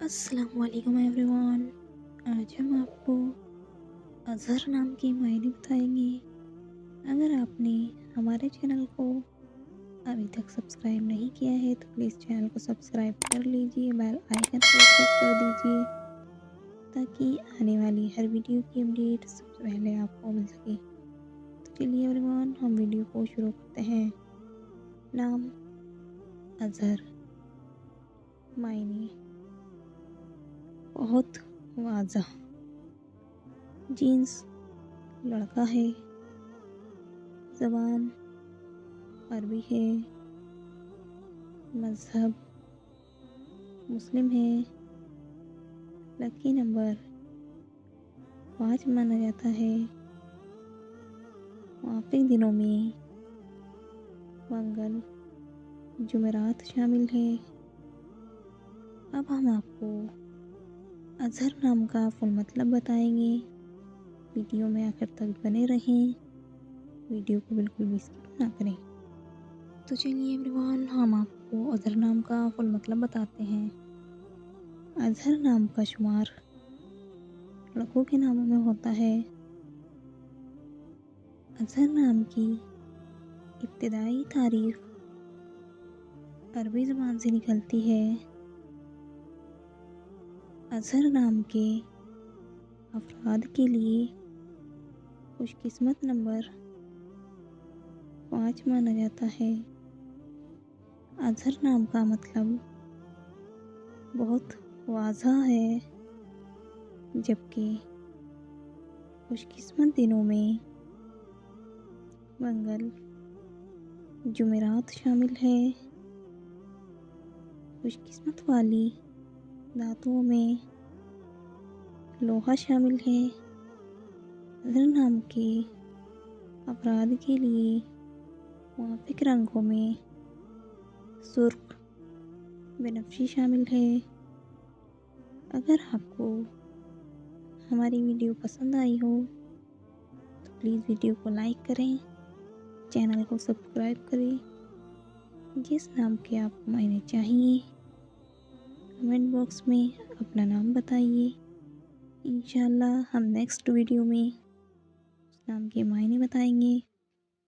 السلام علیکم every one. آج ہم آپ کو اظہر نام کے معنی بتائیں گے۔ اگر آپ نے ہمارے چینل کو ابھی تک سبسکرائب نہیں کیا ہے تو پلیز چینل کو سبسکرائب کر لیجئے، بیل آئیکن کو پریس کر دیجئے تاکہ آنے والی ہر ویڈیو کی اپڈیٹ سب سے پہلے آپ کو مل سکے۔ تو چلیے ایوری ون، ہم ویڈیو کو شروع کرتے ہیں۔ نام اظہر، معنی بہت واضح، جنس لڑکا ہے، زبان عربی ہے، مذہب مسلم ہے، لکی نمبر 5 مانا جاتا ہے، موافق دنوں میں منگل جمعرات شامل ہے۔ اب ہم آپ کو اظہر نام کا فل مطلب بتائیں گے۔ ویڈیو میں آخر تک بنے رہیں، ویڈیو کو بالکل بھی اسکپ نہ کریں۔ تو چلیے ایوری ون، ہم آپ کو اظہر نام کا فل مطلب بتاتے ہیں۔ اظہر نام کا شمار لڑکوں کے ناموں میں ہوتا ہے۔ اظہر نام کی ابتدائی تاریخ عربی زبان سے نکلتی ہے۔ اظہر نام کے افراد کے لیے خوش قسمت نمبر 5 مانا جاتا ہے۔ اظہر نام کا مطلب بہت واضح ہے، جبکہ خوش قسمت دنوں میں منگل جمعرات شامل ہے۔ خوش قسمت والی دھاتوں میں لوہا شامل ہے۔ اظہر نام کے افراد کے لیے موافق رنگوں میں سرخ، بنفشی شامل ہے۔ اگر آپ کو ہماری ویڈیو پسند آئی ہو تو پلیز ویڈیو کو لائک کریں، چینل کو سبسکرائب کریں۔ جس نام کے آپ کو معنی چاہیے کمنٹ باکس میں اپنا نام بتائیے۔ انشاءاللہ ہم نیکسٹ ویڈیو میں اس نام کے معنی بتائیں گے۔